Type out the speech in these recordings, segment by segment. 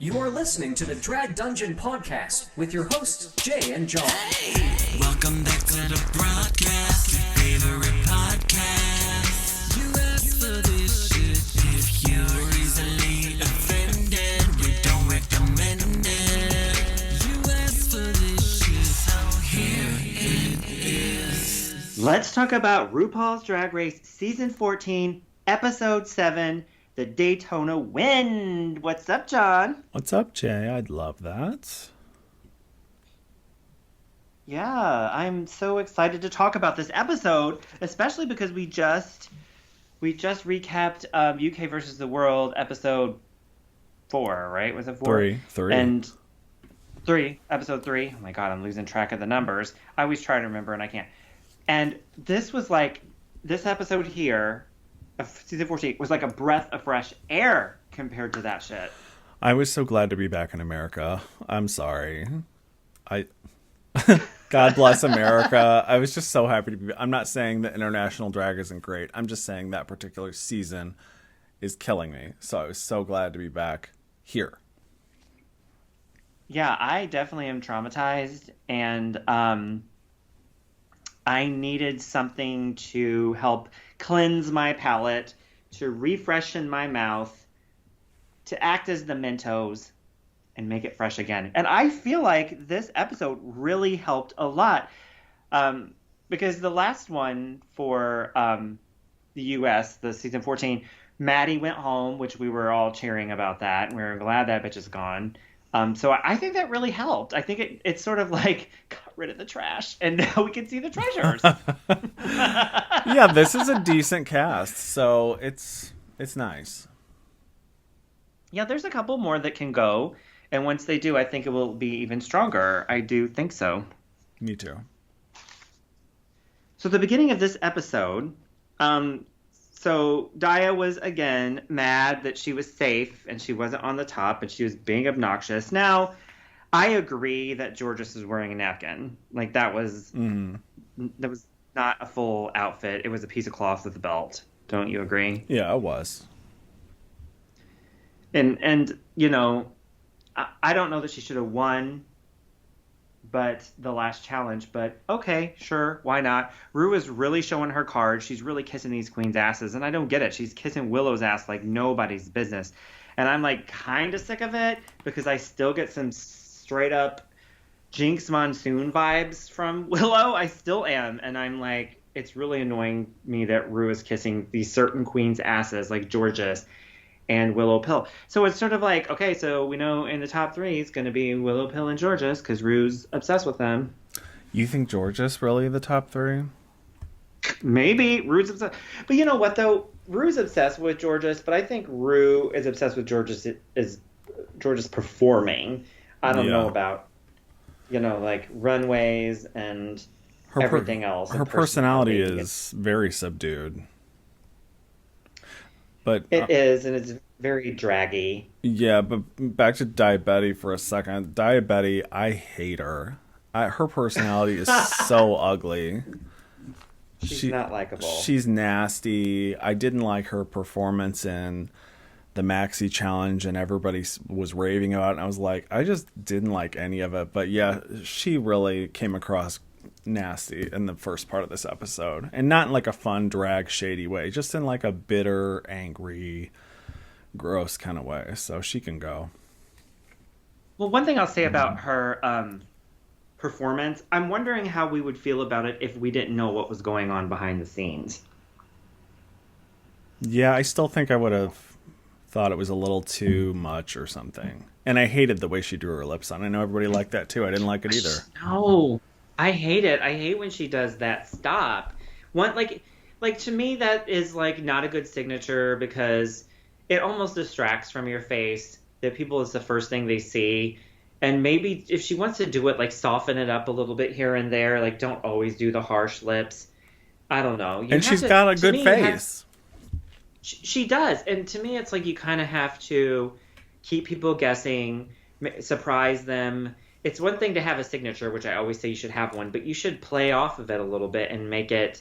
You are listening to the Drag Dungeon Podcast with your hosts, Jay and John. Hey, welcome back to the broadcast, your favorite podcast. You asked for this shit if you're easily offended. We don't recommend it. You asked for this shit, so here it is. Let's talk about RuPaul's Drag Race Season 14, Episode 7, The Daytona Wind. What's up, John? What's up, Jay? I'd love that. Yeah, I'm so excited to talk about this episode, especially because we just recapped UK versus the World episode 4, right? Was it 4? Three. And 3, episode 3. Oh my god, I'm losing track of the numbers. I always try to remember and I can't. And this was like, this episode here of season 14 was like a breath of fresh air compared to that shit. I was so glad to be back in America. I'm sorry. God bless America. I was just so happy to be. I'm not saying that international drag isn't great. I'm just saying that particular season is killing me. So I was so glad to be back here. Yeah, I definitely am traumatized, and I needed something to help cleanse my palate, to refreshen my mouth, to act as the Mentos and make it fresh again. And I feel like this episode really helped a lot, because the last one for the US, the season 14, Maddie went home, which we were all cheering about that, and we were glad that bitch is gone. So I think that really helped. I think it's sort of like got rid of the trash, and now we can see the treasures. Yeah, this is a decent cast, so it's nice. Yeah, there's a couple more that can go, and once they do, I think it will be even stronger. I do think so. Me too. So the beginning of this episode, so Daya was again mad that she was safe and she wasn't on the top and she was being obnoxious. Now, I agree that Georges was wearing a napkin. Like that was not a full outfit. It was a piece of cloth with a belt. Don't you agree? Yeah, it was. And you know, I don't know that she should have won, but the last challenge. But okay, sure, why not? Rue is really showing her cards. She's really kissing these queens' asses, and I don't get it. She's kissing Willow's ass like nobody's business, and I'm like kind of sick of it because I still get some straight up Jinx Monsoon vibes from Willow. I still am, and I'm like, it's really annoying me that Rue is kissing these certain queens' asses like Georges and Willow Pill. So it's sort of like, okay, so we know in the top 3 it's going to be Willow Pill and Georges because Rue's obsessed with them. You think Georges really the top 3? Maybe Rue's obsessed. But you know what, though? Rue's obsessed with Georges, but I think Rue is obsessed with Georges performing. I don't know about, you know, like runways and everything else. Her personality is very subdued. But it is, and it's very draggy. Yeah, but back to Diabetti for a second. Diabetti, I hate her. Her personality is so ugly. She's not likable. She's nasty. I didn't like her performance in the Maxi Challenge, and everybody was raving about it. And I was like, I just didn't like any of it. But yeah, she really came across nasty in the first part of this episode, and not in like a fun drag shady way, just in like a bitter, angry, gross kind of way. So she can go. Well, one thing I'll say about her performance, I'm wondering how we would feel about it if we didn't know what was going on behind the scenes. Yeah, I still think I would have thought it was a little too much or something. And I hated the way she drew her lips on. I know everybody liked that too. I didn't like it either. No. I hate it. I hate when she does that stop. Like to me that is like not a good signature because it almost distracts from your face. That people is the first thing they see. And maybe if she wants to do it, like soften it up a little bit here and there, like don't always do the harsh lips. I don't know. And she's got a good face. She does. And to me it's like you kind of have to keep people guessing, surprise them. It's one thing to have a signature, which I always say you should have one, but you should play off of it a little bit and make it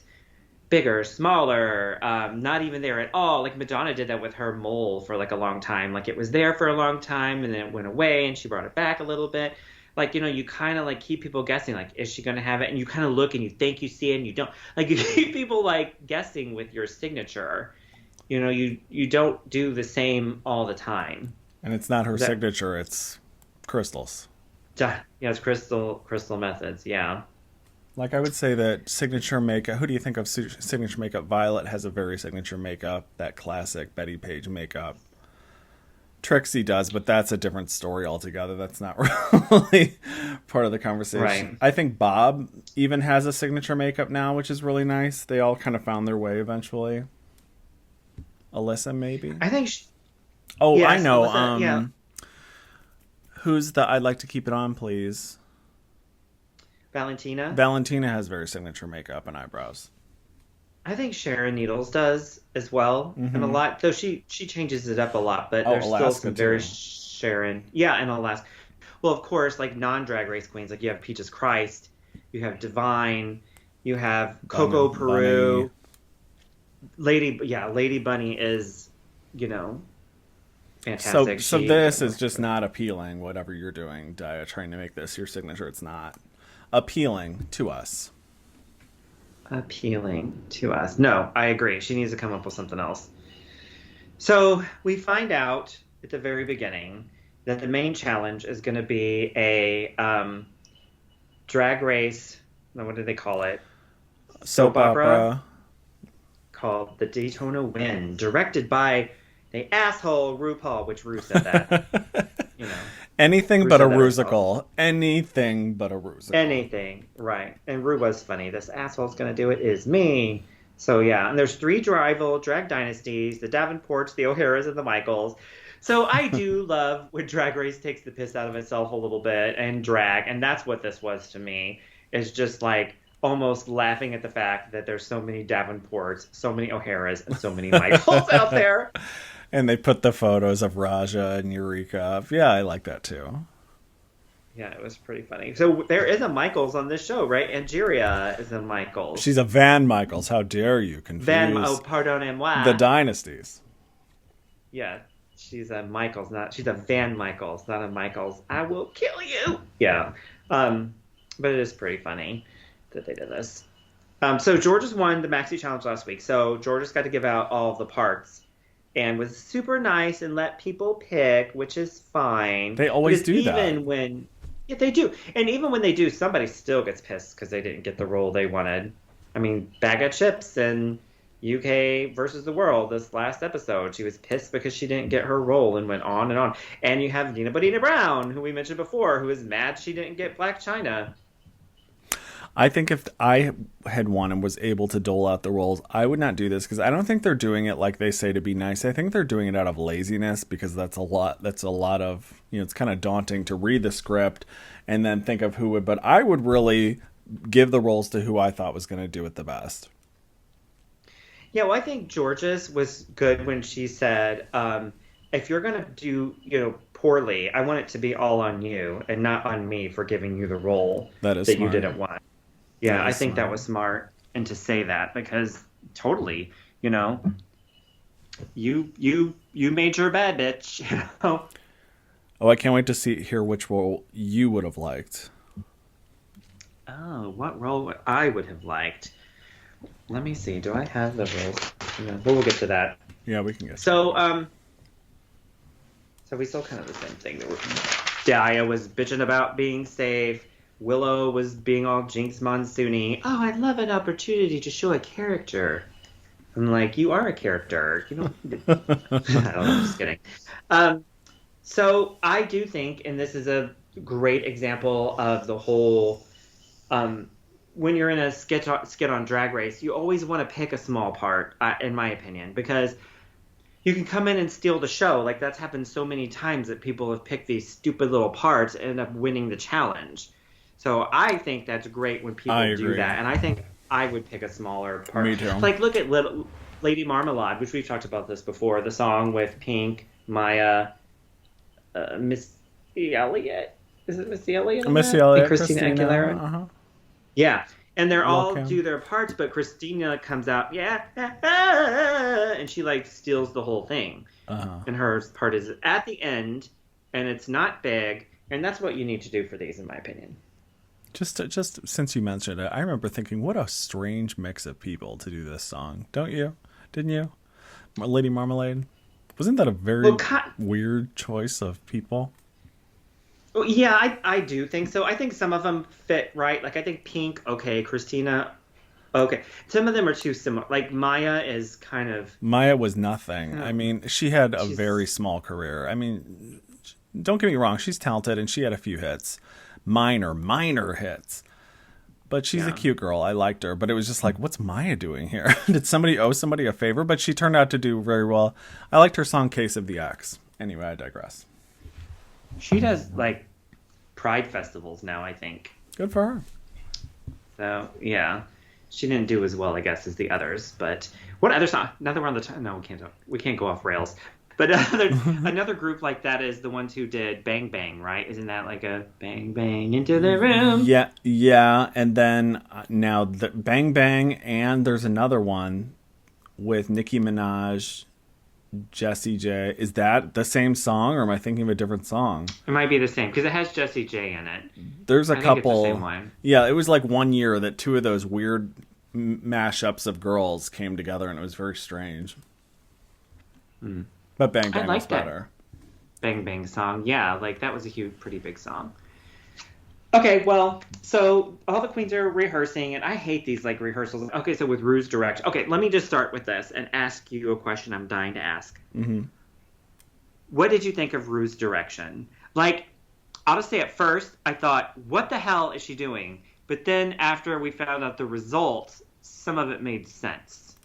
bigger, smaller, not even there at all. Like Madonna did that with her mole for like a long time. Like it was there for a long time and then it went away and she brought it back a little bit. Like, you kind of like keep people guessing, like, is she going to have it? And you kind of look and you think you see it and you don't. Like you keep people like guessing with your signature. You don't do the same all the time. And it's not her signature, it's Crystal's. Yeah, it's crystal methods, yeah. Like I would say that signature makeup, who do you think of signature makeup? Violet has a very signature makeup, that classic Betty Page makeup. Trixie does, but that's a different story altogether. That's not really part of the conversation. Right. I think Bob even has a signature makeup now, which is really nice. They all kind of found their way eventually. Alyssa, maybe? I think yes, I know. Alyssa, yeah. Who's the I'd like to keep it on, please? Valentina? Valentina has very signature makeup and eyebrows. I think Sharon Needles does as well, and a lot. Though she changes it up a lot, but there's Alaska still some very too. Sharon. Yeah, and Alaska. Well, of course, like non-drag race queens, like you have Peaches Christ, you have Divine, you have Coco Peru. Lady Bunny is, fantastic. So this is just not appealing. Whatever you're doing, Dia, trying to make this your signature, it's not appealing to us. Appealing to us. No, I agree. She needs to come up with something else. So we find out at the very beginning that the main challenge is going to be a drag race. What do they call it? Soap opera. Called The Daytona Wind, directed by the asshole RuPaul, which Ru said that. Anything but a rusical. Anything but a rusical. Anything, right. And Ru was funny. This asshole's going to do it is me. So, yeah. And there's 3 rival drag dynasties, the Davenports, the O'Haras, and the Michaels. So I do love when Drag Race takes the piss out of itself a little bit and drag. And that's what this was to me, is just like almost laughing at the fact that there's so many Davenports, so many O'Haras, and so many Michaels out there. And they put the photos of Raja and Eureka up. Yeah, I like that too. Yeah, it was pretty funny. So there is a Michaels on this show, right? Angeria is a Michaels. She's a Van Michaels. How dare you confuse pardonnez-moi. the dynasties. Yeah, she's a Michaels, she's a Van Michaels, not a Michaels. I will kill you. Yeah. But it is pretty funny that they did this. So Georges won the Maxi Challenge last week. So Georges got to give out all of the parts. And was super nice and let people pick, which is fine. They always do that. Yeah, they do. And even when they do, somebody still gets pissed because they didn't get the role they wanted. I mean, Bag of Chips and UK versus the World this last episode. She was pissed because she didn't get her role and went on and on. And you have Nina Bodina Brown, who we mentioned before, who is mad she didn't get Black China. I think if I had won and was able to dole out the roles, I would not do this because I don't think they're doing it like they say to be nice. I think they're doing it out of laziness because that's a lot of, it's kind of daunting to read the script and then think of who would, but I would really give the roles to who I thought was going to do it the best. Yeah, well, I think Georges was good when she said, if you're going to do, poorly, I want it to be all on you and not on me for giving you the role that you didn't want. Yeah, I think that was smart, and to say that because totally, you made your bed, bitch. Oh, I can't wait to hear which role you would have liked. Oh, what role I would have liked? Let me see. Do I have the roles? But we'll get to that. Yeah, we can get. So we still kind of the same thing. Dia was bitching about being safe. Willow was being all Jinx Monsoony. Oh, I'd love an opportunity to show a character. I'm like, you are a character. I don't know, I'm just kidding. So I do think, and this is a great example of the whole, when you're in a skit on Drag Race, you always want to pick a small part, in my opinion, because you can come in and steal the show. Like, that's happened so many times that people have picked these stupid little parts and end up winning the challenge. So I think that's great when people do that. And I think I would pick a smaller part. Me too. Like, look at Lady Marmalade, which we've talked about this before. The song with Pink, Maya, Missy Elliott. Is it Missy Elliott? Missy Elliott. And Christina Aguilera. Uh-huh. Yeah. And they're all Welcome. do their parts, but Christina comes out, and she like steals the whole thing. And her part is at the end, and it's not big, and that's what you need to do for these, in my opinion. Just since you mentioned it, I remember thinking, what a strange mix of people to do this song. Don't you? Didn't you? Lady Marmalade? Wasn't that a very weird choice of people? Well, yeah, I do think so. I think some of them fit right. Like, I think Pink, okay. Christina, okay. Some of them are too similar. Like, Maya is kind of... Maya was nothing. I mean, she had a very small career. I mean, don't get me wrong. She's talented, and she had a few hits. Minor hits. But she's a cute girl. I liked her. But it was just like, what's Maya doing here? Did somebody owe somebody a favor? But she turned out to do very well. I liked her song Case of the X. Anyway, I digress. She does, like, Pride festivals now, I think. Good for her. So, yeah. She didn't do as well, I guess, as the others. But what other song? Now that we're on the time, no, we can't go off rails. But another group like that is the ones who did Bang Bang, right? Isn't that like a bang bang into the room? Yeah. And then now the Bang Bang, and there's another one with Nicki Minaj, Jessie J. Is that the same song, or am I thinking of a different song? It might be the same because it has Jessie J in it. There's a couple. Think it's the same one. Yeah, it was like one year that two of those weird mashups of girls came together, and it was very strange. But Bang Bang was better. Bang Bang song, yeah, like that was a pretty big song. Okay, well, so all the queens are rehearsing, and I hate these, like, rehearsals. Okay, so with Rue's direction. Okay, let me just start with this and ask you a question I'm dying to ask. Mm-hmm. What did you think of Rue's direction? Like, I'll just say at first, I thought, what the hell is she doing? But then after we found out the results, some of it made sense.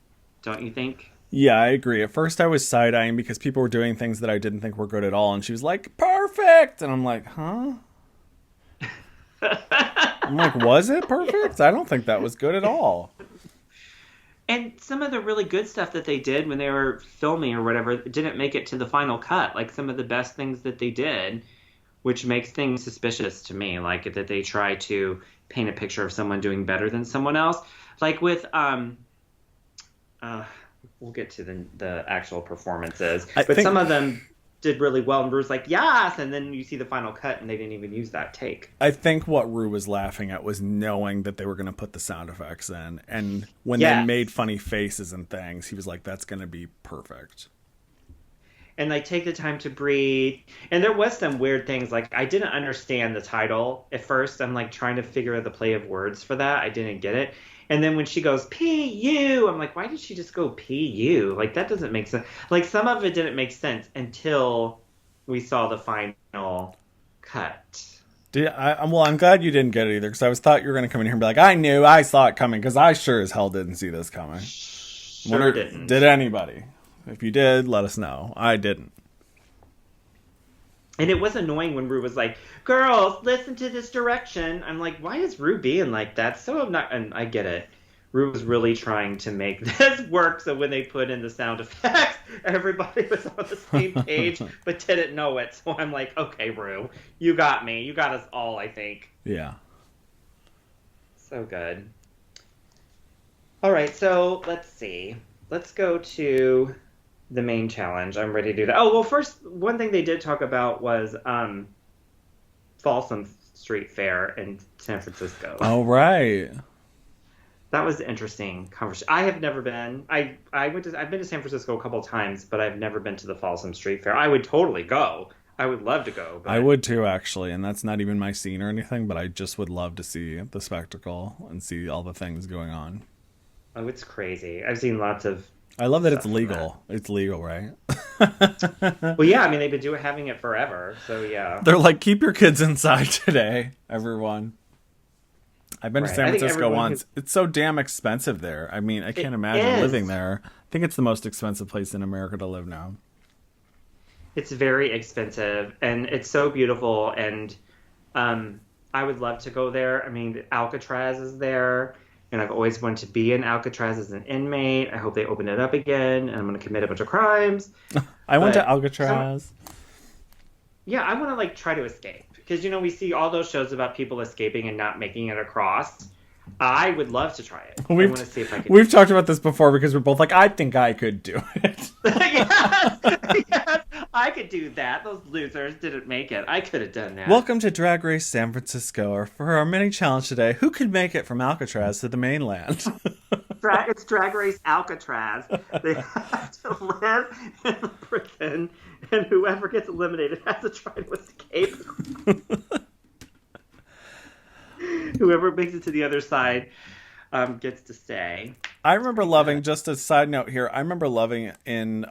Don't you think? Yeah, I agree. At first I was side-eyeing because people were doing things that I didn't think were good at all, and she was like, perfect! And I'm like, huh? I'm like, was it perfect? I don't think that was good at all. And some of the really good stuff that they did when they were filming or whatever didn't make it to the final cut. Like some of the best things that they did, which makes things suspicious to me. Like that they try to paint a picture of someone doing better than someone else. Like with, we'll get to the actual performances. But some of them did really well, and Rue's like, yes, and then you see the final cut, and they didn't even use that take. I think what Rue was laughing at was knowing that they were going to put the sound effects in, and when they made funny faces and things, he was like, that's going to be perfect. And like, take the time to breathe. And there was some weird things, like, I didn't understand the title at first. I'm like trying to figure out the play of words for that. I didn't get it. And then when she goes, P-U, I'm like, why did she just go P-U? Like, that doesn't make sense. Like, some of it didn't make sense until we saw the final cut. Well, I'm glad you didn't get it either, because I thought you were going to come in here and be like, I saw it coming, because I sure as hell didn't see this coming. Sure didn't. Did anybody? If you did, let us know. I didn't. And it was annoying when Rue was like, girls, listen to this direction. I'm like, why is Rue being like that? So I'm not, and I get it. Rue was really trying to make this work, so when they put in the sound effects, everybody was on the same page, but didn't know it. So I'm like, okay, Rue, you got me. You got us all, I think. Yeah. So good. All right, so let's see. Let's go to the main challenge. I'm ready to do that. Oh, well, first, one thing they did talk about was Folsom Street Fair in San Francisco. Oh, right. That was an interesting conversation. I have never been. I've been to San Francisco a couple times, but I've never been to the Folsom Street Fair. I would totally go. I would love to go. But... I would too, actually, and that's not even my scene or anything, but I just would love to see the spectacle and see all the things going on. Oh, it's crazy. I've seen lots of... I love that it's legal. It's legal, right? Well, yeah, I mean, they've been having it forever, so yeah. They're like, keep your kids inside today, everyone. I've been to San Francisco once. It's so damn expensive there. I mean, I can't imagine living there. I think it's the most expensive place in America to live now. It's very expensive, and it's so beautiful, and I would love to go there. I mean, Alcatraz is there, and I've always wanted to be in Alcatraz as an inmate. I hope they open it up again, and I'm going to commit a bunch of crimes. I went to Alcatraz. Yeah, I want to, like, try to escape. Because, you know, we see all those shows about people escaping and not making it across. I would love to try it. I We've, want to see if I can. we've talked about this before because we're both like, I think I could do it. Yes, yes, I could do that. Those losers didn't make it. I could have done that. Welcome to Drag Race San Francisco. For our mini challenge today, who could make it from Alcatraz to the mainland? It's Drag Race Alcatraz. They have to live in the prison, and whoever gets eliminated has to try to escape. Whoever makes it to the other side gets to stay. I remember loving, just a side note here, I remember loving in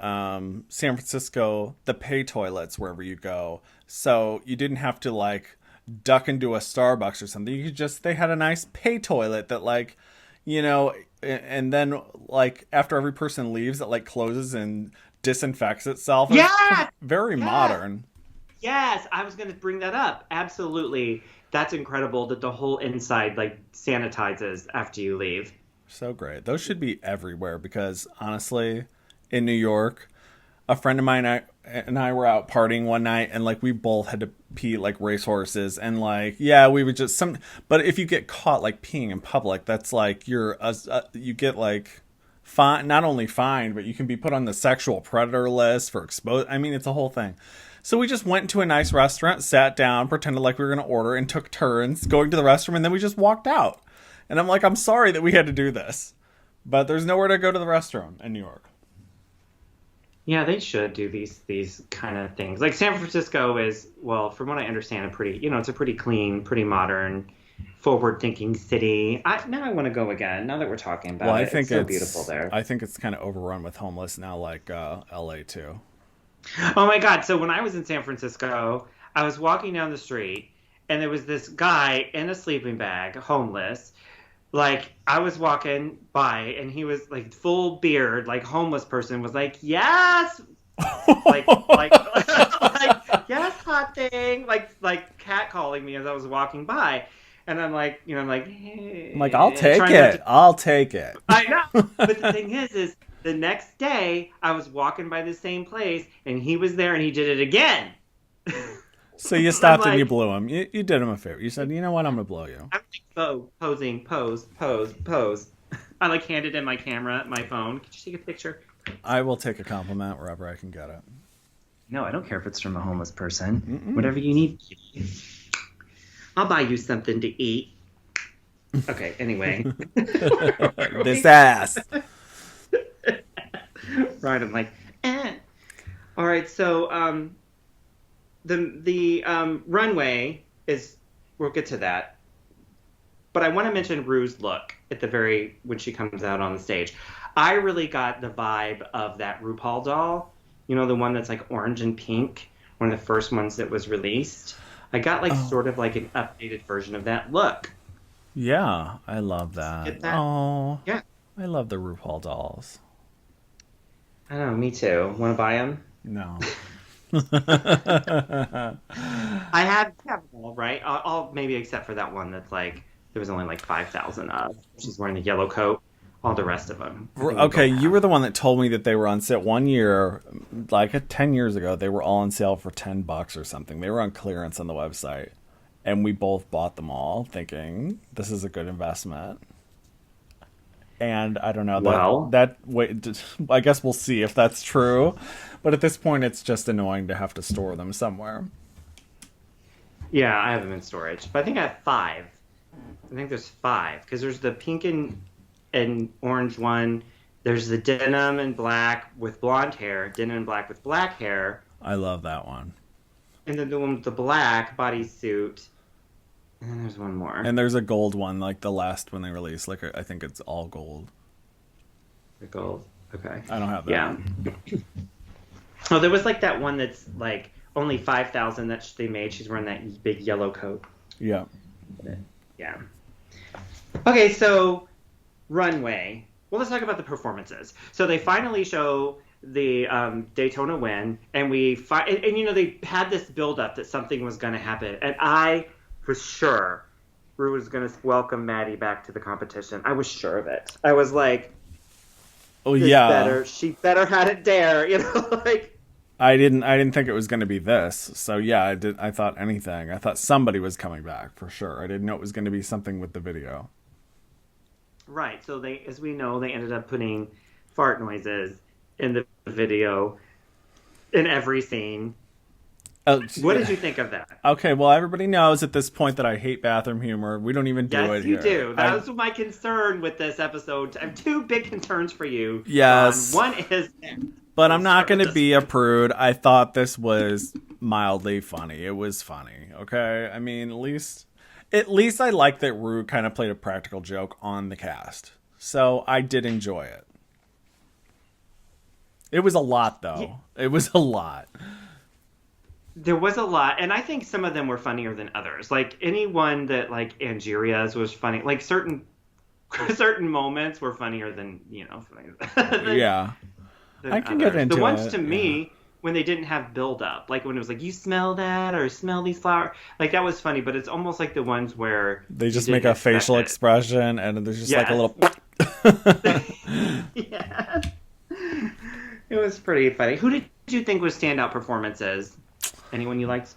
San Francisco the pay toilets wherever you go. So you didn't have to like duck into a Starbucks or something. You could just, they had a nice pay toilet that like, you know, and then like after every person leaves, it like closes and disinfects itself. Yeah! Very modern. Yes, I was going to bring that up. Absolutely. That's incredible that the whole inside like sanitizes after you leave. So great. Those should be everywhere because honestly, in New York, a friend of mine and I were out partying one night and like we both had to pee like racehorses and like, yeah, we would just but if you get caught like peeing in public, that's like you get like not only fined, but you can be put on the sexual predator list for I mean, it's a whole thing. So we just went to a nice restaurant, sat down, pretended like we were going to order, and took turns going to the restroom, and then we just walked out. And I'm like, I'm sorry that we had to do this, but there's nowhere to go to the restroom in New York. Yeah, they should do these kind of things. Like San Francisco is, well, from what I understand, it's a pretty clean, pretty modern, forward-thinking city. Now I want to go again. Now that we're talking about it, it's so beautiful there. I think it's kind of overrun with homeless now, like LA too. Oh my God. So when I was in San Francisco, I was walking down the street and there was this guy in a sleeping bag, homeless. Like I was walking by and he was like full beard, like homeless person was like, yes, like, yes, hot thing. Like catcalling me as I was walking by. And I'm like, hey. I'm like, I'll take it. I'll take it. I know. But the thing is the next day, I was walking by the same place, and he was there, and he did it again. So you stopped and you blew him. You did him a favor. You said, you know what? I'm going to blow you. I'm like, posing, pose. I, like, handed in my camera, my phone. Could you take a picture? I will take a compliment wherever I can get it. No, I don't care if it's from a homeless person. Mm-mm. Whatever you need. I'll buy you something to eat. Okay, anyway. This ass. Right, I'm like, eh. All right, so the runway is, we'll get to that. But I want to mention Rue's look at when she comes out on the stage. I really got the vibe of that RuPaul doll. You know, the one that's like orange and pink, one of the first ones that was released. I got like sort of like an updated version of that look. Yeah, I love that. Get that? Oh, yeah. I love the RuPaul dolls. I know, me too. Want to buy them? No. I have them all, right? All maybe except for that one that's like, there was only like 5,000 of. She's wearing the yellow coat. All the rest of them. Okay, you were the one that told me that they were on sale one year, like 10 years ago. They were all on sale for $10 or something. They were on clearance on the website. And we both bought them all thinking this is a good investment. And I don't know. I guess we'll see if that's true. But at this point, it's just annoying to have to store them somewhere. Yeah, I have them in storage. But I think I have 5. I think there's 5. Because there's the pink and orange one. There's the denim and black with blonde hair. Denim and black with black hair. I love that one. And then the one with the black bodysuit. And then there's one more. And there's a gold one, like the last one they released. Like I think it's all gold. The gold. Okay. I don't have that. Yeah. Oh, there was like that one that's like only 5,000 that they made. She's wearing that big yellow coat. Yeah. Yeah. Okay, so Runway. Well, let's talk about the performances. So they finally show the Daytona win, and and you know, they had this build-up that something was going to happen, and I was sure Rue was going to welcome Maddie back to the competition. I was sure of it. I was like, "Oh yeah, she better had it dare," you know, like. I didn't think it was going to be this. So yeah, I thought anything. I thought somebody was coming back for sure. I didn't know it was going to be something with the video. Right. So they, as we know, they ended up putting fart noises in the video in every scene. Oh, What did you think of that? Okay, well, everybody knows at this point that I hate bathroom humor. We don't even do it here. Yes, you do. That was my concern with this episode. I have two big concerns for you. Yes. One is... But I'm not going to be a prude. I thought this was mildly funny. It was funny, okay? I mean, at least I like that Rue kind of played a practical joke on the cast. So I did enjoy it. It was a lot, though. Yeah. It was a lot. There was a lot, and I think some of them were funnier than others. Like, anyone that, like, Angeria's was funny. Like, certain moments were funnier than, yeah. I can get into it. The ones to me, when they didn't have build-up. Like, when it was like, you smell that, or smell these flowers. Like, that was funny, but it's almost like the ones where... They just make a facial expression, and there's just like a little... Yeah. It was pretty funny. Who did you think was standout performances? Anyone you liked?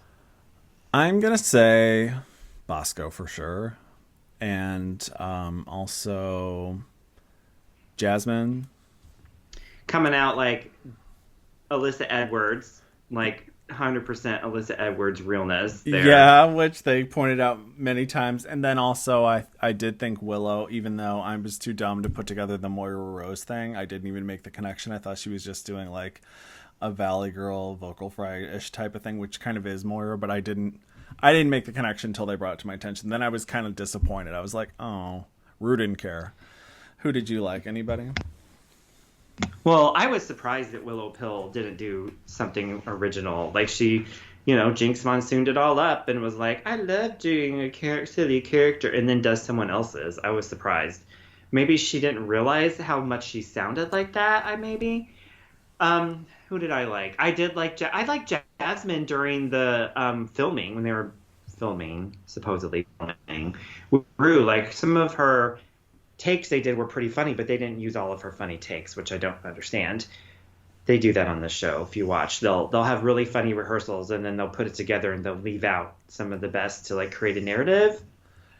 I'm going to say Bosco for sure. And also Jasmine. Coming out like Alyssa Edwards, like 100% Alyssa Edwards realness there. Yeah, which they pointed out many times. And then also I did think Willow, even though I was too dumb to put together the Moira Rose thing, I didn't even make the connection. I thought she was just doing like a Valley Girl vocal fry-ish type of thing, which kind of is Moira, but I didn't make the connection until they brought it to my attention. Then I was kind of disappointed. I was like, oh, Rue didn't care. Who did you like? Anybody? Well, I was surprised that Willow Pill didn't do something original. Like she, Jinx Monsooned it all up and was like, I love doing a silly character, and then does someone else's. I was surprised. Maybe she didn't realize how much she sounded like that, Who did I like? I liked Jasmine during the filming, when they were supposedly filming. Rue, like, some of her takes they did were pretty funny, but they didn't use all of her funny takes, which I don't understand. They do that on the show. If you watch, they'll have really funny rehearsals, and then they'll put it together, and they'll leave out some of the best to, like, create a narrative.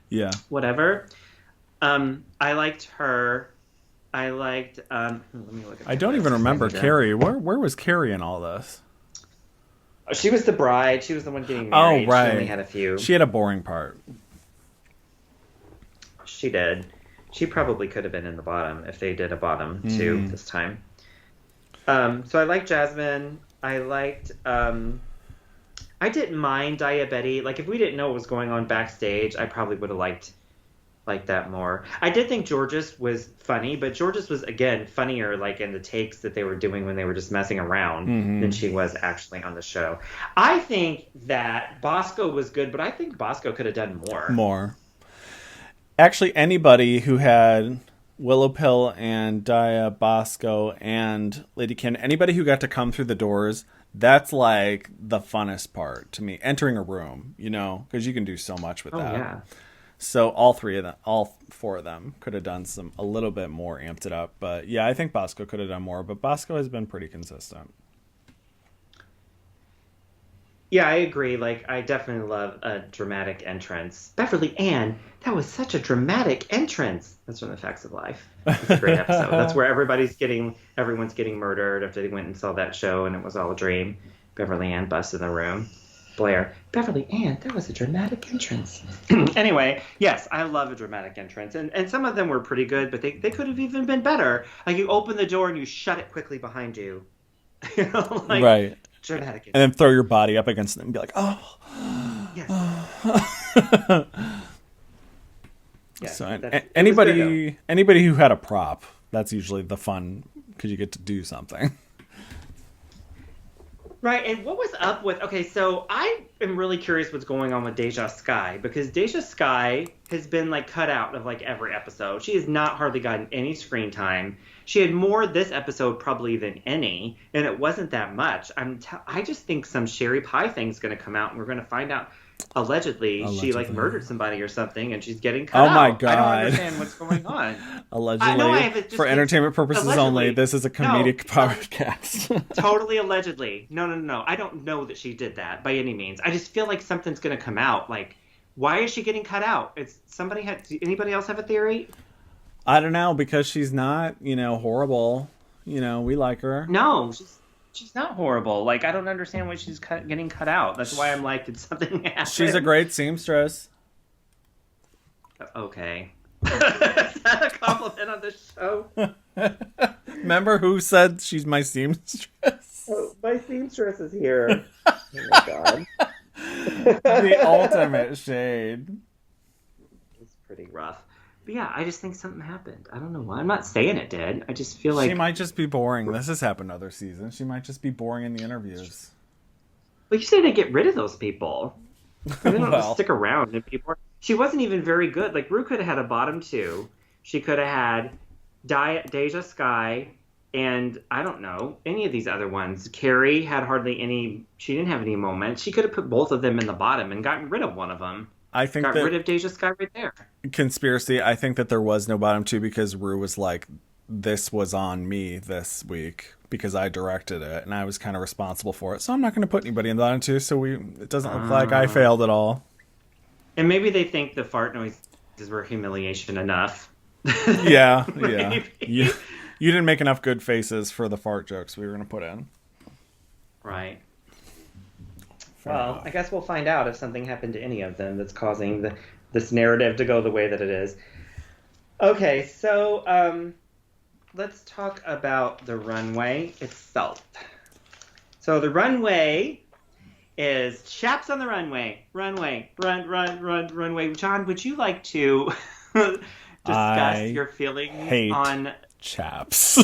Yeah. Whatever. I liked her. I liked. Let me look at I don't even remember Carrie. Where was Carrie in all this? She was the bride. She was the one getting married. Oh, right. She only had a few. She had a boring part. She did. She probably could have been in the bottom if they did a bottom too this time. So I liked Jasmine. I liked. I didn't mind Diabetes. Like, if we didn't know what was going on backstage, I probably would have liked that more. I did think Georges was funny, but Georges was, again, funnier like in the takes that they were doing when they were just messing around than she was actually on the show. I think that Bosco was good, but I think Bosco could have done more. Actually, anybody who had Willow Pill and Dia, Bosco, and Lady Kim, anybody who got to come through the doors, that's like the funnest part to me. Entering a room, because you can do so much with that. Yeah. So all four of them could have done a little bit more, amped it up. But yeah, I think Bosco could have done more, but Bosco has been pretty consistent. Yeah, I agree. Like, I definitely love a dramatic entrance. Beverly Ann, that was such a dramatic entrance. That's from The Facts of Life. It's a great episode. That's where everyone's getting murdered after they went and saw that show and it was all a dream. Beverly Ann busts in the room. Blair, Beverly Ann, that was a dramatic entrance. Anyway, yes, I love a dramatic entrance. And some of them were pretty good, but they could have even been better. Like, you open the door and you shut it quickly behind you. Right. Dramatic entrance. And then throw your body up against it and be like, oh. Yes. So, anybody who had a prop, that's usually the fun, because you get to do something. Right, and what was up with... Okay, so I am really curious what's going on with Deja Skye, because Deja Skye has been, like, cut out of, like, every episode. She has not hardly gotten any screen time. She had more this episode probably than any, and it wasn't that much. I just think some Sherry Pie thing's going to come out, and we're going to find out, allegedly, she, like, murdered somebody or something, and she's getting cut out. Oh, my God. I don't understand what's going on. Allegedly, for entertainment purposes only, this is a comedic podcast. Totally allegedly. No. I don't know that she did that by any means. I just feel like something's going to come out. Like, why is she getting cut out? Anybody else have a theory? I don't know, because she's not, horrible. We like her. No, she's not horrible. Like, I don't understand why she's getting cut out. That's why I'm like, did something happen? She's a great seamstress. Okay. Is that a compliment on this show? Remember who said she's my seamstress? Oh, my seamstress is here. Oh my god. The ultimate shade. It's pretty rough. But yeah, I just think something happened. I don't know why. I'm not saying it did. I just feel like... She might just be boring. This has happened other seasons. She might just be boring in the interviews. But you say they get rid of those people. They don't Well. stick around. And people... She wasn't even very good. Like, Rue could have had a bottom two. She could have had Deja Sky, and I don't know, any of these other ones. Carrie had hardly any... She didn't have any moments. She could have put both of them in the bottom and gotten rid of one of them. I think Got rid of Deja Sky right there. Conspiracy, I think that there was no bottom two because Rue was like, this was on me this week because I directed it and I was kind of responsible for it. So I'm not going to put anybody in the bottom two, so it doesn't look like I failed at all. And maybe they think the fart noises were humiliation enough. Yeah. Maybe. You didn't make enough good faces for the fart jokes we were going to put in. Right. Fair Well, enough. I guess we'll find out if something happened to any of them that's causing this narrative to go the way that it is. Okay, so let's talk about the runway itself. So the runway is chaps on the runway. Runway. Runway. John, would you like to discuss your feelings on chaps?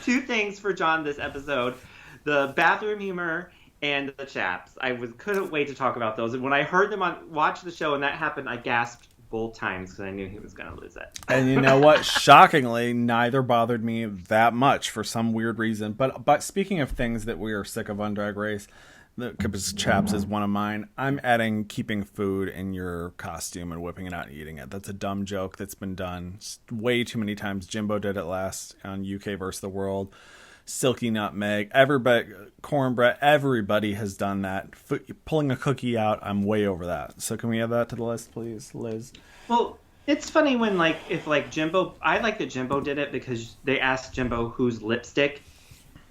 two things for John this episode: the bathroom humor and the chaps. Couldn't wait to talk about those. And when I heard them watch the show and that happened, I gasped both times because I knew he was going to lose it. And you know what? Shockingly, neither bothered me that much for some weird reason. But speaking of things that we are sick of on Drag Race, because chaps is one of mine, I'm adding keeping food in your costume and whipping it out and eating it. That's a dumb joke that's been done way too many times. Jimbo did it last on UK vs. the World. Silky Nutmeg, everybody, Kornbread, everybody has done that. Pulling a cookie out, I'm way over that. So can we add that to the list, please, Liz? Well, it's funny when, if Jimbo... I like that Jimbo did it because they asked Jimbo whose lipstick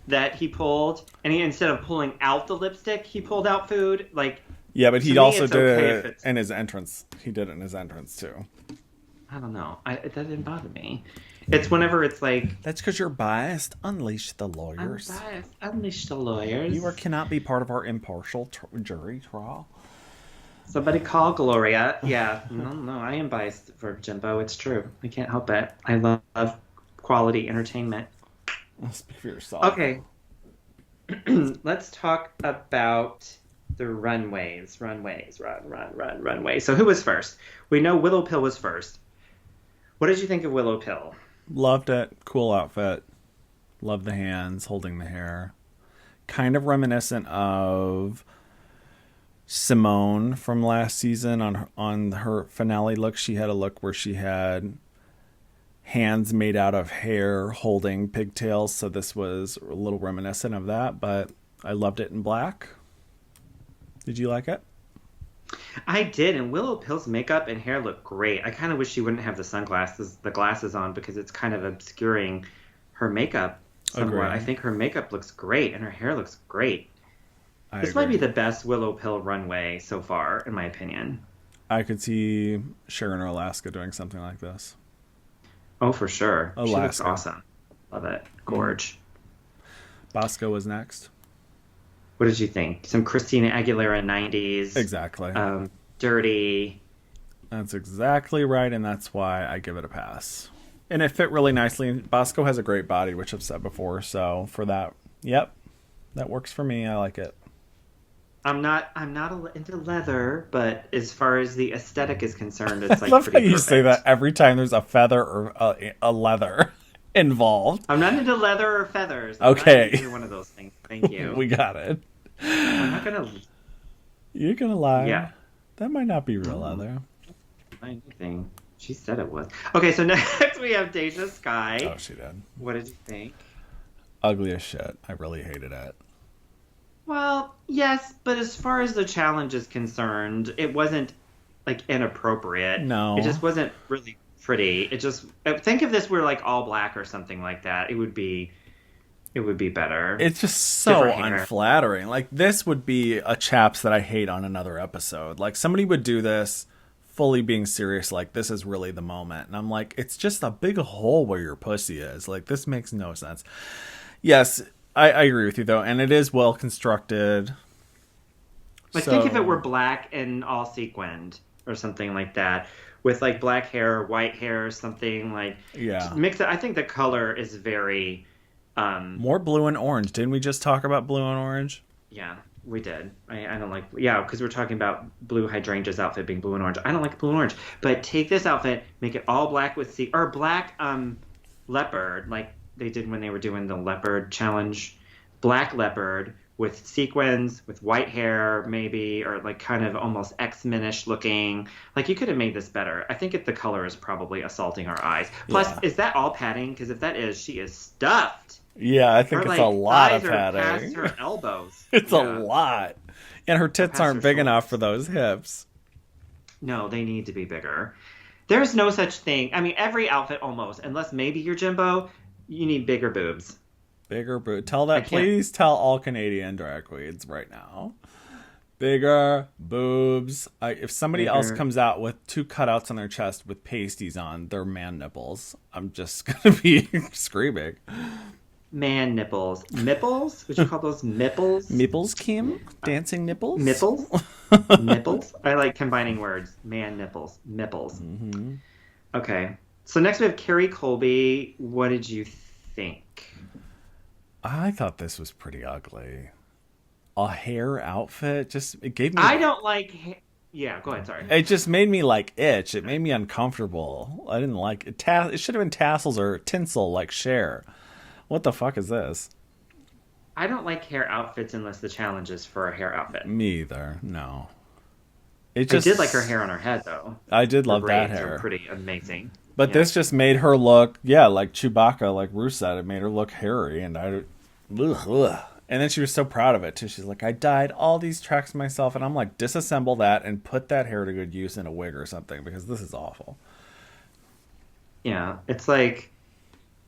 that he pulled, and instead of pulling out the lipstick, he pulled out food. Yeah, but he also did okay it in his entrance. He did it in his entrance, too. I don't know. That didn't bother me. It's whenever it's like... That's because you're biased. Unleash the lawyers. I'm biased. Unleash the lawyers. You cannot be part of our impartial jury trial. Somebody call Gloria. Yeah. No, I am biased for Jimbo. It's true. I can't help it. I love quality entertainment. Speak for yourself. Okay. Let's talk about the runways. Runways. Runway. So who was first? We know Willow Pill was first. What did you think of Willow Pill? Loved it. Cool outfit. Loved the hands, holding the hair. Kind of reminiscent of Simone from last season on her finale look. She had a look where she had hands made out of hair holding pigtails. So this was a little reminiscent of that, but I loved it in black. Did you like it? I did, and Willow Pill's makeup and hair look great. I kind of wish she wouldn't have the glasses on because it's kind of obscuring her makeup somewhat. Agreed. I think her makeup looks great and her hair looks great. This agree. might be the best Willow Pill runway so far, in my opinion. I could see Sharon or Alaska doing something like this. Oh, for sure. She looks Alaska. awesome. Love it. Gorge. Bosco was next. What did you think? Some Christina Aguilera 90s. Exactly. Dirty. That's exactly right, and that's why I give it a pass. And it fit really nicely. Bosco has a great body, which I've said before, so for that, yep, that works for me. I like it. I'm not into leather, but as far as the aesthetic is concerned, it's I love how pretty you perfect. say that every time there's a feather or a leather involved. I'm not into leather or feathers. Okay. I'm not into one of those things. Thank you. We got it. I'm not gonna You're gonna lie. Yeah. That might not be real leather. lie anything. She said it was. Okay, so next we have Deja Sky. Oh, she did. What did you think? Ugly as shit. I really hated it. Well, yes, but as far as the challenge is concerned, it wasn't inappropriate. No. It just wasn't really pretty. It just think if this were like all black or something like that, it would be better. It's just so Different hair. unflattering. Like, this would be a chaps that I hate on another episode. Like, somebody would do this fully being serious, like, this is really the moment. And I'm like, it's just a big hole where your pussy is. Like, this makes no sense. Yes, I agree with you, though. And it is well constructed. Like, think if it were black and all sequined or something like that. With, like, black hair, white hair, something like... Yeah. Mix it. I think the color is very... More blue and orange. Didn't we just talk about blue and orange? Yeah, we did. I don't like... Yeah, because we're talking about blue hydrangea's outfit being blue and orange. I don't like blue and orange. But take this outfit, make it all black with... Or black leopard, like they did when they were doing the leopard challenge. Black leopard with sequins, with white hair, maybe, or like kind of almost X-Men-ish looking. Like, you could have made this better. I think the color is probably assaulting our eyes. Plus, is that all padding? Because if that is, she is stuffed. Yeah, I think it's a lot of padding. padding. Past her elbows. It's a lot. And her tits aren't big enough for those hips. No, they need to be bigger. There's no such thing. I mean, every outfit almost, unless maybe you're Jimbo, you need bigger boobs. Bigger boobs. Please tell all Canadian drag queens right now. Bigger boobs. If somebody else comes out with 2 cutouts on their chest with pasties on, they're man nipples. I'm just going to be screaming. Man nipples. Nipples? Would you call those nipples? Nipples, Kim? Dancing nipples? Nipples? Nipples? I like combining words. Man nipples. Nipples. Mm-hmm. Okay. So next we have Carrie Colby. What did you think? I thought this was pretty ugly. A hair outfit, it gave me... I don't like... Yeah, go ahead, sorry. It just made me, like, itch. It made me uncomfortable. I didn't like it. It should have been tassels or tinsel, like Cher. What the fuck is this? I don't like hair outfits unless the challenge is for a hair outfit. Me either. No. I did like her hair on her head, though. I did love that braids hair. are pretty amazing. But this just made her look, like Chewbacca, like Ruth said. It made her look hairy, and ugh. And then she was so proud of it, too. She's like, I dyed all these tracks myself. And I'm like, disassemble that and put that hair to good use in a wig or something, because this is awful. Yeah, it's like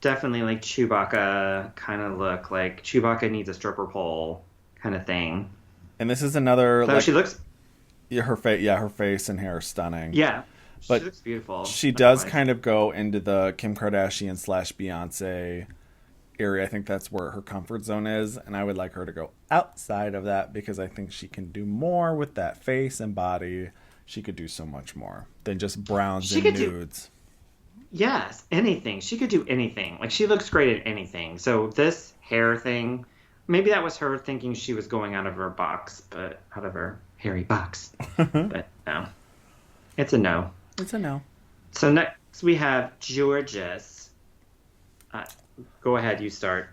definitely like Chewbacca kind of look. Like Chewbacca needs a stripper pole kind of thing. And this is another... So she looks... Yeah, her face and hair are stunning. Yeah, but she looks beautiful. She does kind of go into the Kim Kardashian / Beyonce area. I think that's where her comfort zone is, and I would like her to go outside of that, because I think she can do more with that face and body. She could do so much more than just browns and nudes. Yes, anything. She could do anything. Like, she looks great at anything. So this hair thing, maybe that was her thinking she was going out of her box, but out of her hairy box. But no. It's a no. It's a no. So next we have Georges. Go ahead, you start.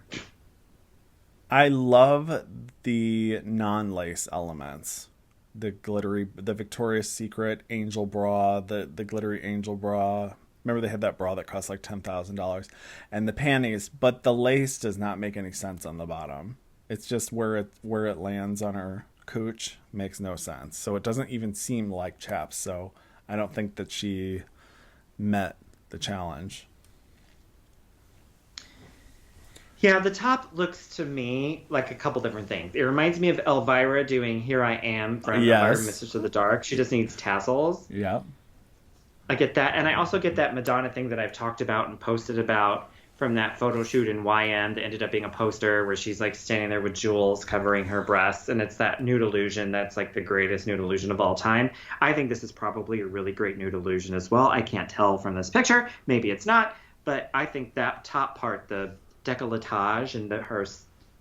I love the non-lace elements. The glittery, the Victoria's Secret angel bra, the glittery angel bra. Remember they had that bra that cost like $10,000, and the panties, but the lace does not make any sense on the bottom. It's just where it lands on her cooch makes no sense. So it doesn't even seem like chaps. So I don't think that she met the challenge. Yeah, the top looks to me like a couple different things. It reminds me of Elvira doing Here I Am from Elvira, Mistress of the Dark. She just needs tassels. Yeah. I get that. And I also get that Madonna thing that I've talked about and posted about from that photo shoot in YM that ended up being a poster where she's like standing there with jewels covering her breasts. And it's that nude illusion that's like the greatest nude illusion of all time. I think this is probably a really great nude illusion as well. I can't tell from this picture. Maybe it's not. But I think that top part, the décolletage and her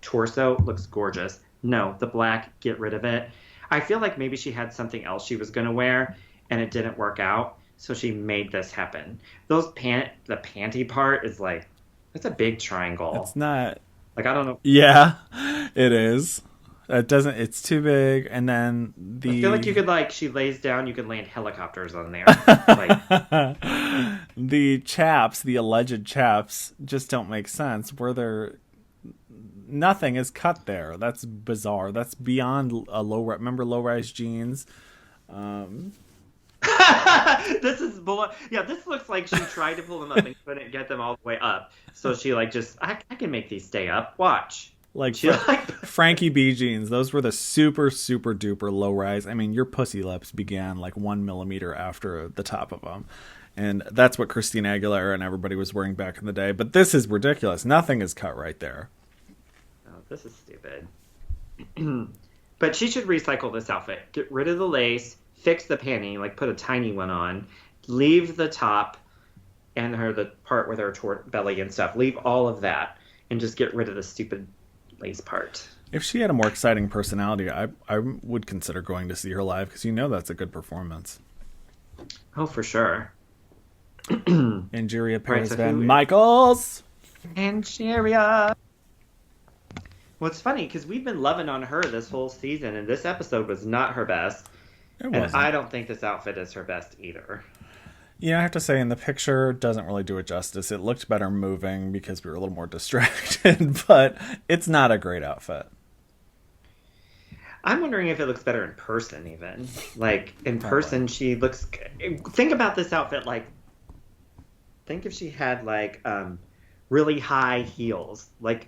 torso looks gorgeous. No, the black, get rid of it. I feel like maybe she had something else she was going to wear and it didn't work out, so she made this happen. The panty part is like, it's a big triangle. It's not. Like, I don't know. Yeah, it is. It's too big, and then I feel like you could, like, she lays down, you could land helicopters on there. The chaps, the alleged chaps, just don't make sense. Nothing is cut there. That's bizarre. That's beyond a remember low-rise jeans? This is below. Yeah, this looks like she tried to pull them up and couldn't get them all the way up. So she like just, I can make these stay up. Watch. Like, She like, Frankie B jeans, those were the super, super duper low rise. I mean, your pussy lips began like 1 millimeter after the top of them. And that's what Christina Aguilera and everybody was wearing back in the day. But this is ridiculous. Nothing is cut right there. oh, this is stupid. But she should recycle this outfit. Get rid of the lace, fix the panty, like put a tiny one on, leave the top and the part with her belly and stuff. Leave all of that and just get rid of the stupid lace part. If she had a more exciting personality, I would consider going to see her live because that's a good performance. Oh, for sure. Angeria Paris so Van who- Michaels. Angeria. Well, it's funny because we've been loving on her this whole season, and this episode was not her best. It And wasn't. I don't think this outfit is her best either. Yeah, I have to say, in the picture, doesn't really do it justice. It looked better moving because we were a little more distracted, but it's not a great outfit. I'm wondering if it looks better in person, even. Like, in person, she looks... Think about this outfit, like... Think if she had, like, really high heels. Like,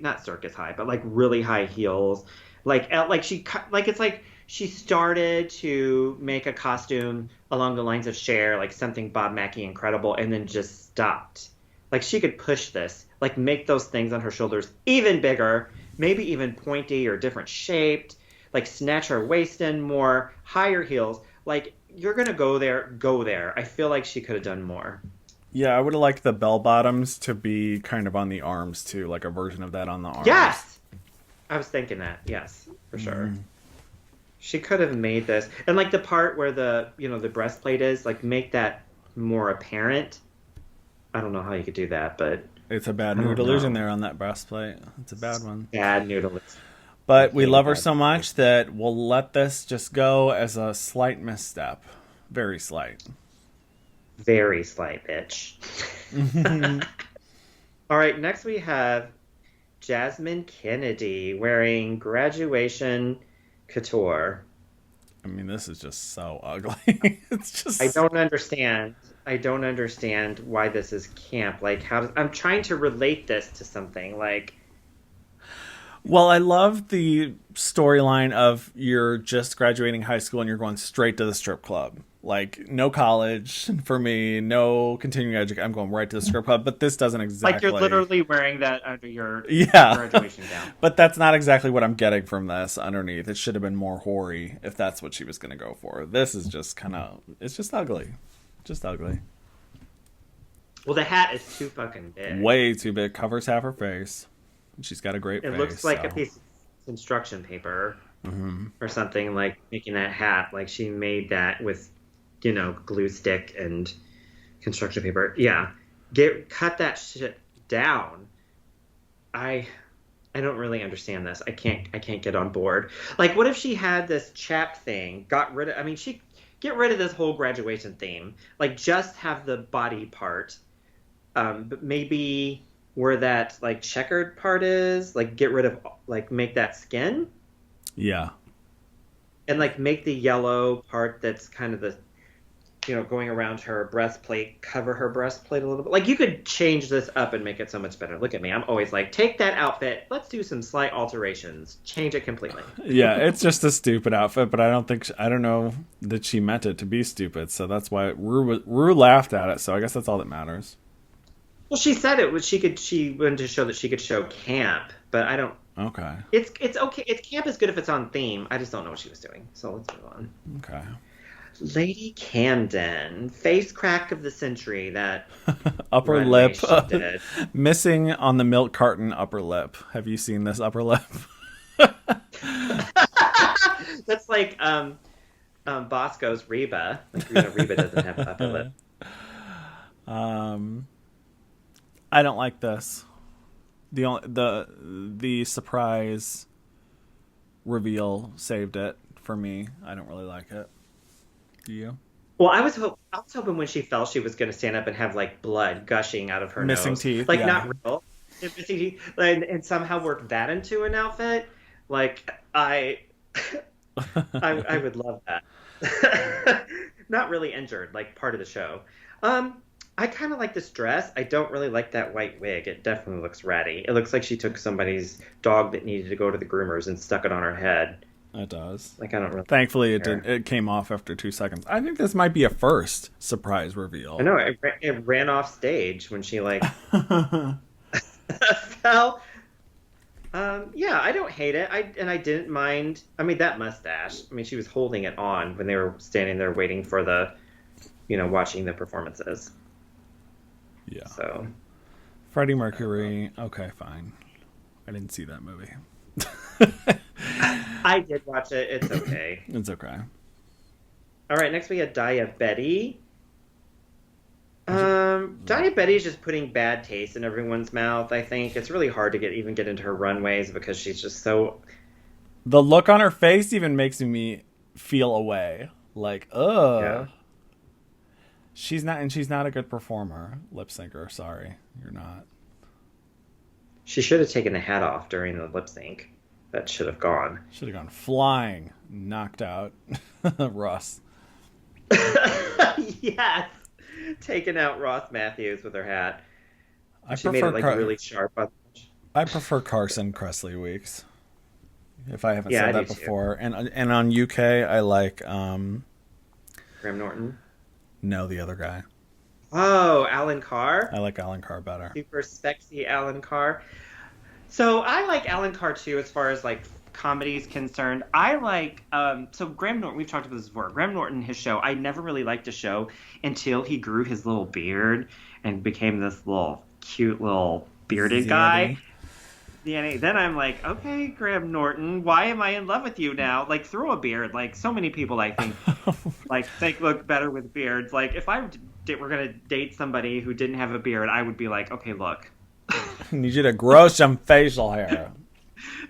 not circus high, but, like, really high heels. Like it's like she started to make a costume along the lines of Cher, like something Bob Mackie incredible, and then just stopped. Like, she could push this. Like, make those things on her shoulders even bigger, maybe even pointy or different shaped. Like, snatch her waist in more, higher heels. Like, you're going to go there. I feel like she could have done more. Yeah, I would have liked the bell bottoms to be kind of on the arms, too, like a version of that on the arms. Yes! I was thinking that, yes, for sure. She could have made this. And, like, the part where the breastplate is, like, make that more apparent. I don't know how you could do that, but... It's a bad nude illusion there on that breastplate. It's a bad one. Bad noodle. But we love her so much that we'll let this just go as a slight misstep. Very slight. Very slight, bitch. All right, next we have Jasmine Kennedy wearing graduation couture. I mean, this is just so ugly. It's just... I don't understand why this is camp. Like, I'm trying to relate this to something. Like, Well, I love the storyline of you're just graduating high school and you're going straight to the strip club. Like, no college for me, no continuing education. I'm going right to the strip club, but this doesn't exactly... Like, you're literally wearing that under your Yeah. graduation gown. But that's not exactly what I'm getting from this underneath. It should have been more hoary if that's what she was going to go for. This is just kind of... It's just ugly. Just ugly. Well, the hat is too fucking big. Way too big. Covers half her face. She's got a great face. It looks like so. a piece of construction paper or something, like making that hat. Like, she made that with, glue stick and construction paper. Yeah. Cut that shit down. I don't really understand this. I can't get on board. Like, what if she had this chap thing, get rid of this whole graduation theme. Like, just have the body part. But maybe where that, like, checkered part is, like, get rid of, like, make that skin. Yeah. And, like, make the yellow part that's kind of the, going around her breastplate, cover her breastplate a little bit. Like, you could change this up and make it so much better. Look at me. I'm always like, take that outfit. Let's do some slight alterations. Change it completely. Yeah, it's just a stupid outfit, but I don't know that she meant it to be stupid, so that's why Rue laughed at it, so I guess that's all that matters. Well, she said it was she wanted to show that she could show camp, but I don't. Okay. It's okay. Camp is good if it's on theme. I just don't know what she was doing. So let's move on. Okay. Lady Camden, face crack of the century. That upper Runway lip she did. missing on the milk carton upper lip. Have you seen this upper lip? That's like Bosco's Reba. Like, Reba doesn't have an upper lip. I don't like this. The surprise reveal saved it for me. I don't really like it. Do you? Well, I was hoping when she fell, she was going to stand up and have, like, blood gushing out of her Missing nose. teeth, Like, yeah. not real. Missing teeth. And somehow work that into an outfit. Like, I would love that. not really injured, like part of the show. I kind of like this dress. I don't really like that white wig. It definitely looks ratty. It looks like she took somebody's dog that needed to go to the groomers and stuck it on her head. It does. Like, I don't really. Thankfully, it didn't. It came off after 2 seconds. I think this might be a first surprise reveal. I know it ran off stage when she like fell. Yeah, I don't hate it. I didn't mind. I mean, that mustache. I mean, she was holding it on when they were standing there waiting for the, watching the performances. Yeah. So. Freddie Mercury. Okay, fine. I didn't see that movie. I did watch it. It's okay. It's okay. All right, next we had Daya Betty. Daya Betty's just putting bad taste in everyone's mouth, I think. It's really hard to even get into her runways because she's just so... The look on her face even makes me feel away. Like, ugh. Yeah. She's not a good performer. Lip syncer, sorry. You're not. She should have taken the hat off during the lip sync. That should have gone. Should have gone flying. Knocked out Ross. Yes. Taking out Ross Matthews with her hat. She made prefer it like really sharp. I prefer Carson Kressley weeks. If I haven't Yeah, said I that do before. And on UK I like Graham Norton? No, the other guy. Oh, Alan Carr? I like Alan Carr better. Super sexy Alan Carr. So I like Alan Carr too as far as like comedy is concerned. I like so Graham Norton, we've talked about this before. Graham Norton, his show, I never really liked the show until he grew his little beard and became this little cute little bearded guy. Then I'm like, okay, Graham Norton, why am I in love with you now? Like, throw a beard. Like, so many people, I think, think look better with beards. Like, if I were going to date somebody who didn't have a beard, I would be like, okay, look. I need you to grow some facial hair.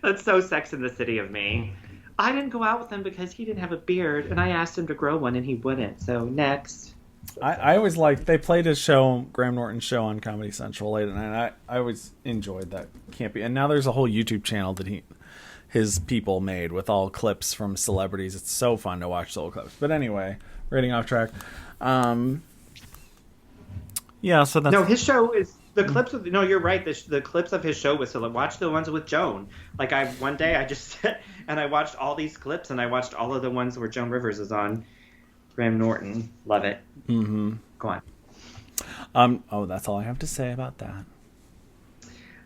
That's so Sex in the City of me. I didn't go out with him because he didn't have a beard, and I asked him to grow one, and he wouldn't. So, next. I always liked, they played his show, Graham Norton's show on Comedy Central late at night. I always enjoyed that campy. And now there's a whole YouTube channel that his people made with all clips from celebrities. It's so fun to watch the old clips. But anyway, we're getting off track. Yeah, so that's... No, his show is... The clips of... No, you're right. The clips of his show was... So watch the ones with Joan. Like, one day I just sat and I watched all these clips, and I watched all of the ones where Joan Rivers is on. Graham Norton. Love it. Mm-hmm. Go on. That's all I have to say about that.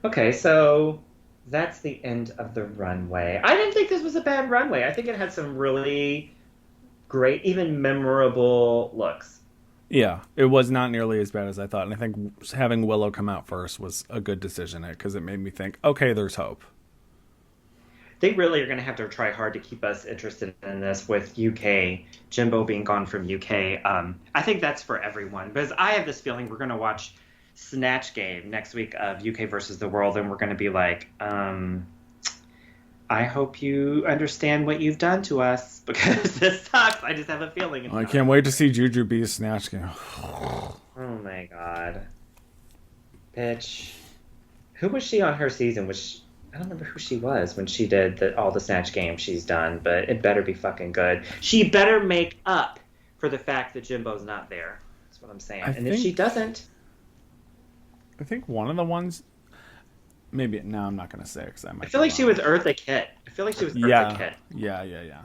Okay, so that's the end of the runway. I didn't think this was a bad runway. I think it had some really great, even memorable looks. Yeah, it was not nearly as bad as I thought. And I think having Willow come out first was a good decision because it made me think, okay, there's hope. They really are going to have to try hard to keep us interested in this with UK, Jimbo being gone from UK. I think that's for everyone because I have this feeling we're going to watch Snatch Game next week of UK versus the world, and we're going to be like, I hope you understand what you've done to us because this sucks. I just have a feeling. I can't wait to see Juju be a Snatch Game. Oh my god. Bitch. Who was she on her season? I don't remember who she was when she did all the Snatch Games she's done, but it better be fucking good. She better make up for the fact that Jimbo's not there. That's what I'm saying. If she doesn't... I think one of the ones... Maybe... No, I'm not going to say it because I feel like she was Eartha Kitt. Yeah.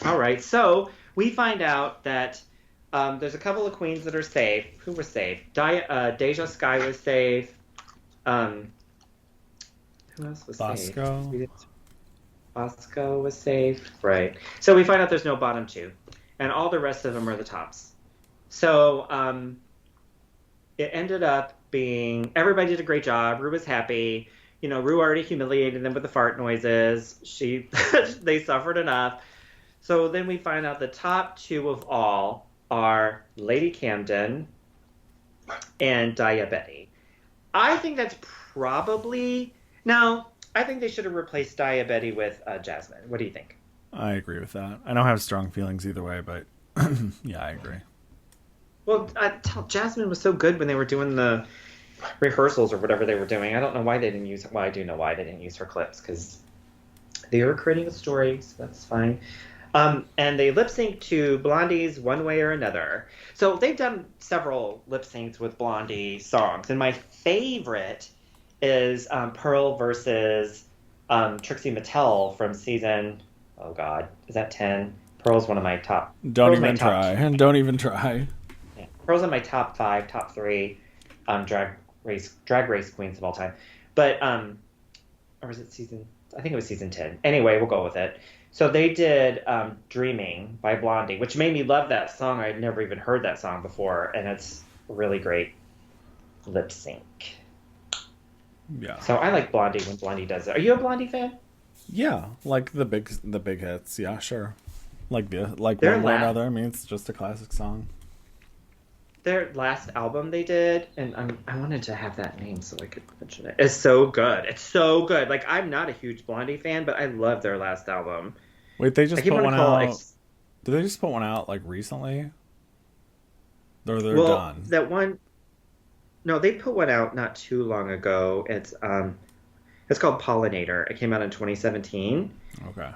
All right, so we find out that there's a couple of queens that are safe. Who was safe? Deja Sky was safe. Who else was safe? Bosco was safe. Right. So we find out there's no bottom two. And all the rest of them are the tops. So it ended up being... Everybody did a great job. Rue was happy. Rue already humiliated them with the fart noises. They suffered enough. So then we find out the top two of all are Lady Camden and Daya Betty. I think that's probably... No, I think they should have replaced Daya Betty with Jasmine. What do you think? I agree with that. I don't have strong feelings either way, but yeah, I agree. Well, Jasmine was so good when they were doing the rehearsals or whatever they were doing. I don't know why they didn't use... Well, I do know why they didn't use her clips, because they were creating a story, so that's fine. And they lip sync to Blondie's One Way or Another. So they've done several lip syncs with Blondie songs, and my favorite is Pearl versus Trixie Mattel from season. Oh God, is that 10? Pearl's one of my top. Don't even try. Don't even try. Yeah. Pearl's in my top 5, top 3 drag race queens of all time. But or was it season? I think it was season 10. Anyway, we'll go with it. So they did Dreaming by Blondie, which made me love that song. I'd never even heard that song before, and it's a really great lip sync. Yeah. So I like Blondie when Blondie does it. Are you a Blondie fan? Yeah, like the big hits. Yeah, sure. Like Their One Way or last- Another. I mean, it's just a classic song. Their last album they did, and I wanted to have that name so I could mention it. It's so good. It's so good. Like, I'm not a huge Blondie fan, but I love their last album. Wait, they just keep put wanting one to call out. it Did they just put one out like recently? Or they're well, done? that one. No, they put one out not too long ago. It's called Pollinator. It came out in 2017, Okay.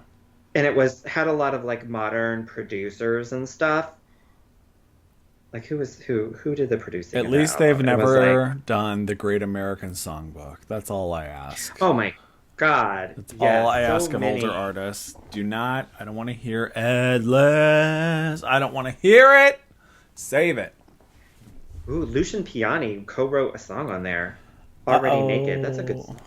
and it had a lot of like modern producers and stuff. Like who did the producing? At of that least they've album? It was never done the Great American Songbook. That's all I ask. Oh my God! That's Yes, all I so ask of many. older artists. I don't want to hear Endless. I don't want to hear it. Save it. Ooh, Lucian Piani co-wrote a song on there. Already Naked. That's a good song.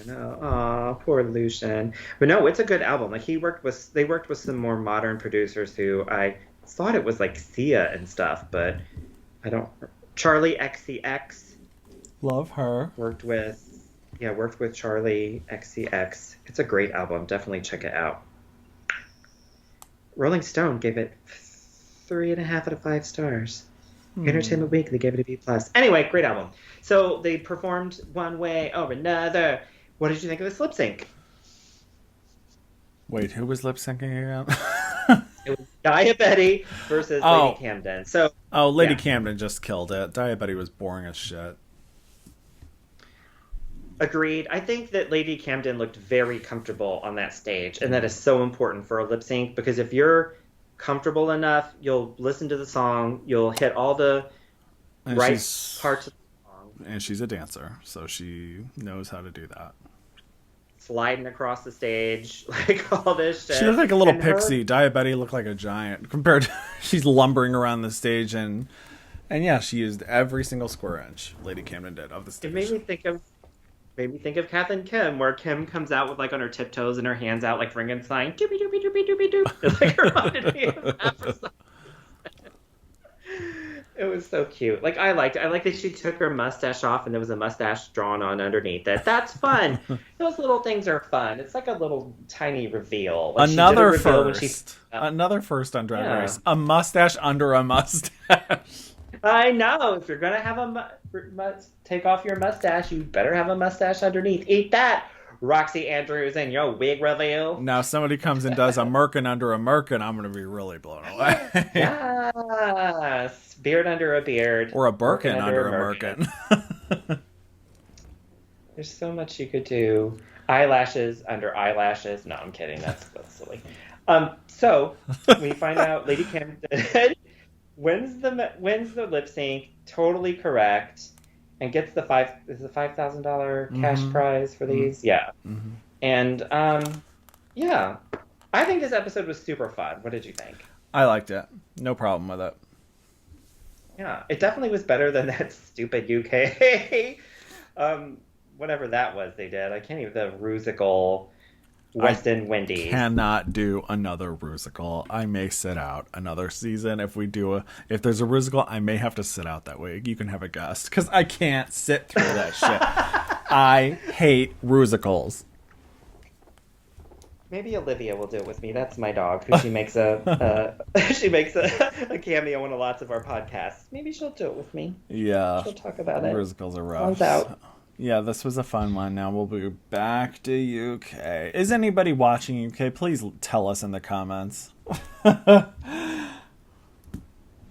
I know. Aw, poor Lucian. But no, it's a good album. Like they worked with some more modern producers who I thought it was like Sia and stuff, but I don't. Charlie XCX Love her. worked with Charlie XCX. It's a great album. Definitely check it out. Rolling Stone gave it 3.5 out of 5 stars. Entertainment Weekly gave it a B+. Anyway, great album. So they performed One Way or Another. What did you think of this lip sync? Wait, who was lip syncing again? It was Diabetti versus Lady Camden. So Lady Yeah. Camden just killed it. Diabetti was boring as shit. agreed. I think that Lady Camden looked very comfortable on that stage, and that is so important for a lip sync because if you're comfortable enough, you'll listen to the song, you'll hit all the right parts of the song. And she's a dancer, so she knows how to do that. Sliding across the stage, like all this shit. She looked like a little And pixie. Diabetti looked like a giant compared to she's lumbering around the stage and yeah, she used every single square inch. Lady Camden did of the stage. It made me think of Kath and Kim, where Kim comes out with like on her tiptoes and her hands out like ringing sign, doopy doopy doopy doopy doop. It like reminded me of that for some reason. It was so cute. Like I liked it. I like that she took her mustache off and there was a mustache drawn on underneath it. That's fun. Those little things are fun. It's like a little tiny reveal. Like Another she did a reveal when first. Another first on Drag Yeah. Race. A mustache under a mustache. I know. If you're gonna have take off your mustache, you better have a mustache underneath. Eat that, Roxy Andrews, and your wig reveal. Now, if somebody comes and does a merkin under a merkin, I'm going to be really blown away. Yes, beard under a beard, Or a Birkin under a merkin. There's so much you could do. Eyelashes under eyelashes. No, I'm kidding. That's silly. So we find out Lady Camden wins the lip sync, totally correct, and gets the $5,000 cash prize for these. Yeah. Mm-hmm. And yeah, I think this episode was super fun. What did you think? I liked it. No problem with it. Yeah, it definitely was better than that stupid UK whatever that was they did. I can't even the Rusical West End Wendy's. Cannot do another Rusical. I may sit out another season if there's a Rusical. I may have to sit out that week. You can have a guest because I can't sit through that shit. I hate Rusicals. Maybe Olivia will do it with me. That's my dog. Who she makes a cameo in lots of our podcasts. Maybe she'll do it with me. Yeah, She'll talk about it. Rusicals are rough. One's out. Yeah, this was a fun one. Now we'll be back to UK. Is anybody watching UK? Please tell us in the comments.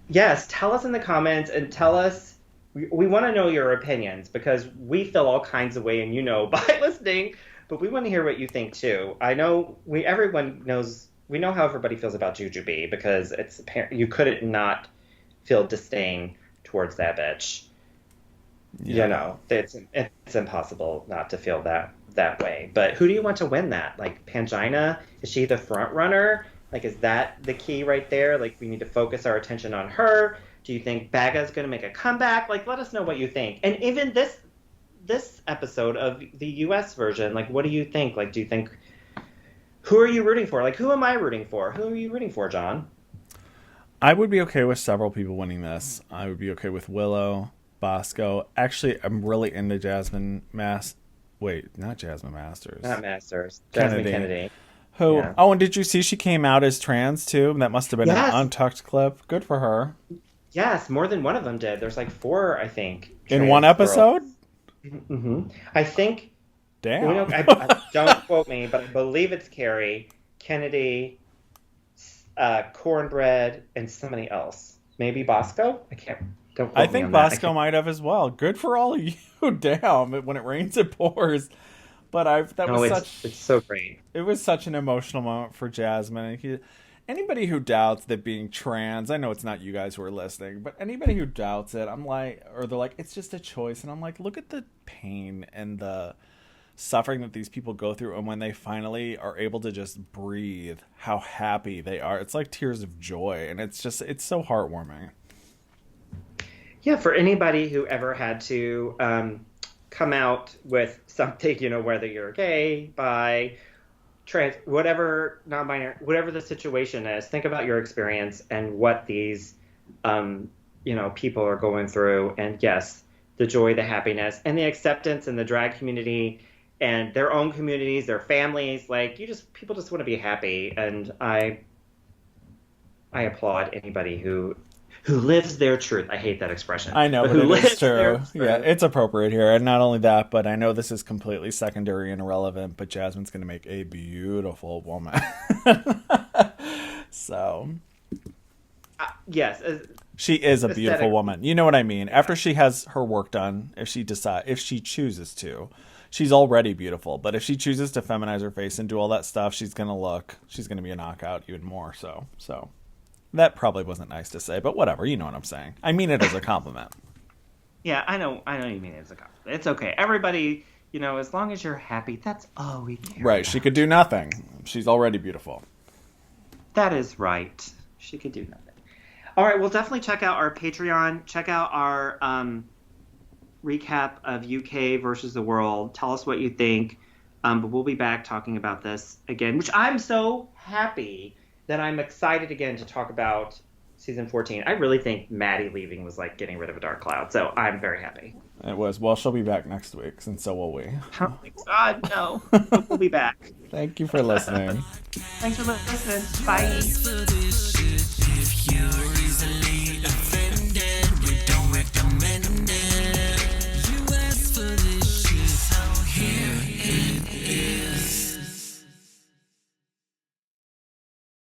Yes, tell us in the comments and tell us. We want to know your opinions because we feel all kinds of way, and by listening. But we want to hear what you think too. I know everyone knows we know how everybody feels about Jujubee because it's apparent you couldn't not feel disdain towards that bitch. Yeah. You know, it's impossible not to feel that way. But who do you want to win that? Like Pangina, is she the front runner? Like, is that the key right there? Like, we need to focus our attention on her. Do you think Baga's going to make a comeback? Like, let us know what you think. And even this episode of the U.S. version, like, what do you think? Like, do you think, who are you rooting for? Like, who am I rooting for? Who are you rooting for, John? I would be okay with several people winning this. I would be okay with Willow, Bosco. Actually, I'm really into Jasmine not Jasmine Masters. Not Masters. Jasmine Kennedy. Who? Yeah. Oh, and did you see she came out as trans too? That must have been Yes. an untucked clip. Good for her. Yes, more than one of them did. There's like 4, I think. In one episode? Mm-hmm. I think. Damn. You know, I don't quote me, but I believe it's Carrie, Kennedy, Kornbread, and somebody else. Maybe Bosco? I can't. Don't quote I me think on that. Bosco might have as well. Good for all of you. Damn. When it rains, it pours. But it's so great. It was such an emotional moment for Jasmine. Anybody who doubts that being trans, I know it's not you guys who are listening, but anybody who doubts it, I'm like, or they're like, it's just a choice. And I'm like, look at the pain and the suffering that these people go through. And when they finally are able to just breathe, how happy they are. It's like tears of joy. And it's so heartwarming. Yeah, for anybody who ever had to come out with something, you know, whether you're gay, bi, trans, whatever, non-binary, whatever the situation is, think about your experience and what these, you know, people are going through. And yes, the joy, the happiness, and the acceptance in the drag community and their own communities, their families. Like, people just want to be happy. And I applaud anybody who lives their truth. I hate that expression. I know, but who it lives is their true. truth. Yeah, it's appropriate here. And not only that, but I know this is completely secondary and irrelevant, but Jasmine's going to make a beautiful woman. So. Yes. She is a beautiful woman. You know what I mean? After she has her work done, if she chooses to, she's already beautiful. But if she chooses to feminize her face and do all that stuff, she's going to be a knockout even more. So. That probably wasn't nice to say, but whatever. You know what I'm saying. I mean it as a compliment. Yeah, I know you mean it as a compliment. It's okay. Everybody, you know, as long as you're happy, that's all we care Right. about. She could do nothing. She's already beautiful. That is right. She could do nothing. All right, we'll definitely check out our Patreon. Check out our recap of UK versus the world. Tell us what you think. But we'll be back talking about this again, which I'm so happy that I'm excited again to talk about season 14. I really think Maddie leaving was like getting rid of a dark cloud, so I'm very happy. It was. Well, she'll be back next week, and so will we. Oh my God, no. But we'll be back. Thank you for listening. Thanks for listening. Bye. For this